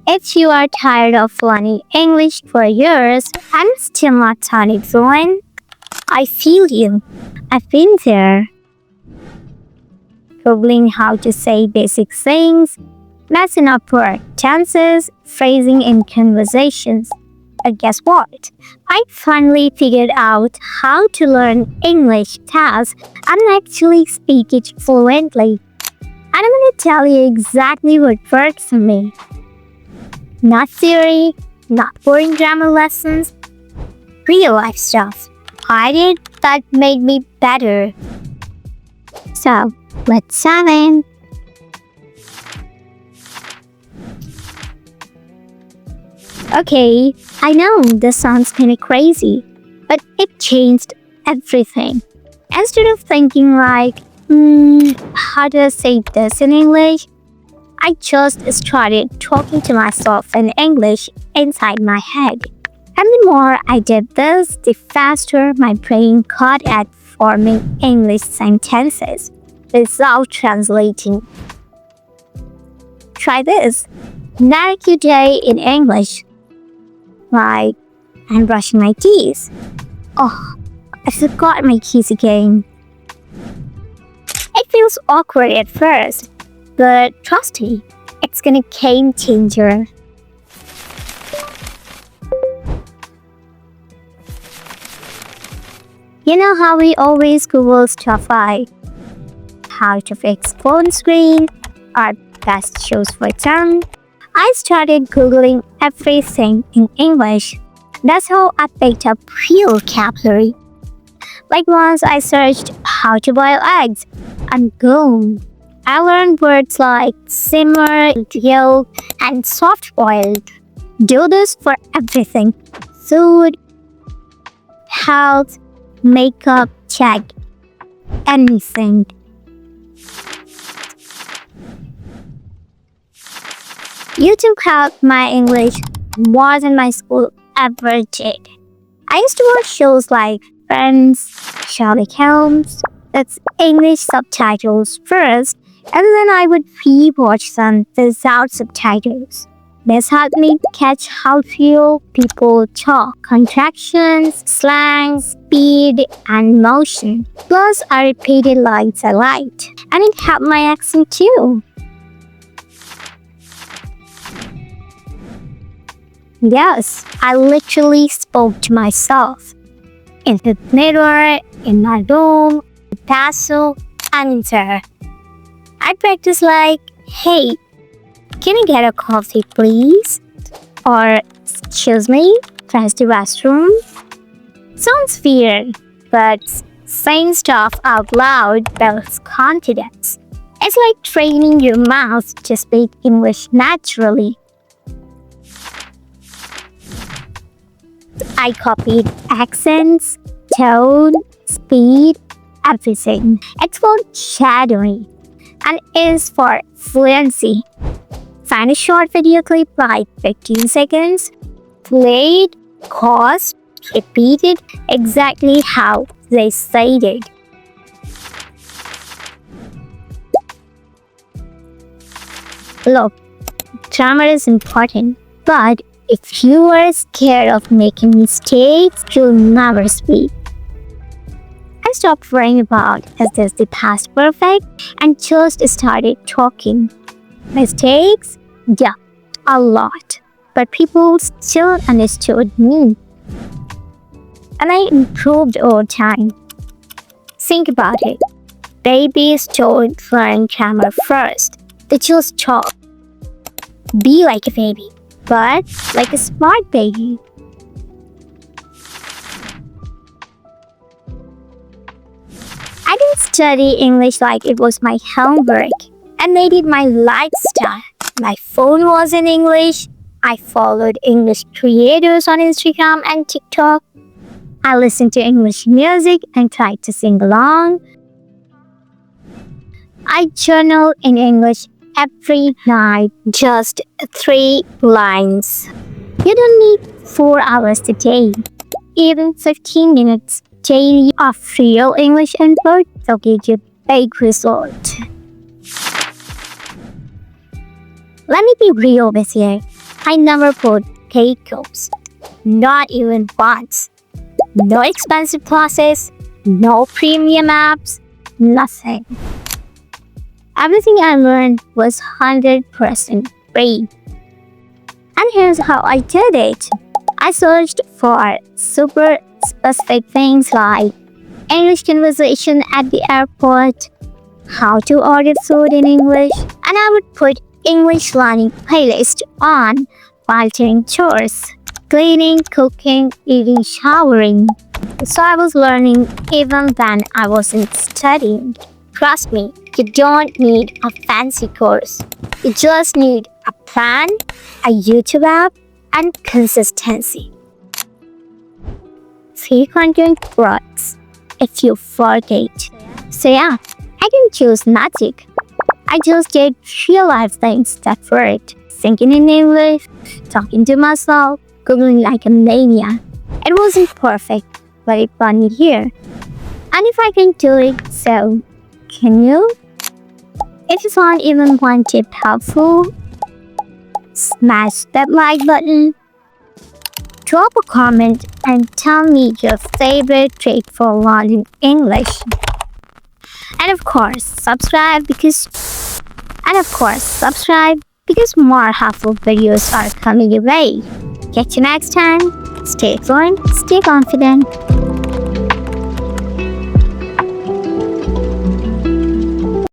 If you are tired of learning English for years and still not turning fluent, I feel you. I've been there. Googling how to say basic things, messing up word tenses, phrasing in conversations. But guess what? I finally figured out how to learn English fast and actually speak it fluently. And I'm going to tell you exactly what works for me. Not theory, not boring grammar lessons, real life stuff I did that made me better. So, let's dive in. Okay, I know this sounds kind of crazy, but it changed everything. Instead of thinking like, how do I say this in English? I just started talking to myself in English inside my head. And the more I did this, the faster my brain got at forming English sentences without translating. Try this. Narrate your day in English. Like, I'm brushing my teeth. Oh, I forgot my keys again. It feels awkward at first, but trust me, it's gonna game changer. You know how we always Google stuff like how to fix phone screen or best shoes for tongue? I started Googling everything in English. That's how I picked up real vocabulary. Like once I searched how to boil eggs, and boom, I learned words like simmer, yolk, and soft-boiled. Do this for everything. Food, health, makeup, check, anything. YouTube helped my English more than my school ever did. I used to watch shows like Friends, Sherlock Holmes, that's English subtitles first, and then I would re-watch them without subtitles. This helped me catch how real people talk, contractions, slang, speed, and motion. Plus, I repeated lines I liked, and it helped my accent too. Yes, I literally spoke to myself. In the mirror, in my room, in Paso, and in there. I practice like, hey, can I get a coffee please? Or, excuse me, press the restroom? Sounds weird, but saying stuff out loud builds confidence. It's like training your mouth to speak English naturally. I copied accents, tone, speed, everything. It's called shadowing and is for fluency. Find a short video clip like 15 seconds, play it, pause, repeat it exactly how they said it. Look, grammar is important, but if you are scared of making mistakes, you'll never speak. I stopped worrying about is this the past perfect and just started talking. Mistakes? Yeah, a lot. But people still understood me. And I improved over time. Think about it. Babies don't learn grammar first. They just talk. Be like a baby, but like a smart baby. I didn't study English like it was my homework. I made it my lifestyle. My phone was in English. I followed English creators on Instagram and TikTok. I listened to English music and tried to sing along. I journal in English every night, just 3 lines. You don't need 4 hours a day. Even 15 minutes daily of real English input will give you big result. Let me be real with you. I never bought cake cups. Not even once. No expensive classes, no premium apps, nothing. Everything I learned was 100% free. And here's how I did it. I searched for super specific things like English conversation at the airport, how to order food in English, and I would put English learning playlist on while doing chores, cleaning, cooking, eating, showering. So I was learning even when I wasn't studying. Trust me, you don't need a fancy course. You just need a plan, a YouTube app, and consistency. 3 content works if you forget. So yeah, I didn't choose magic. I just did real life things that worked. Thinking in English, talking to myself, Googling like a maniac. It wasn't perfect, but it got me here. And if I can do it, so can you? If you found even one tip helpful, smash that like button, drop a comment, and tell me your favorite trick for learning English. And of course, subscribe because more helpful videos are coming your way. Catch you next time. Stay fluent, stay confident.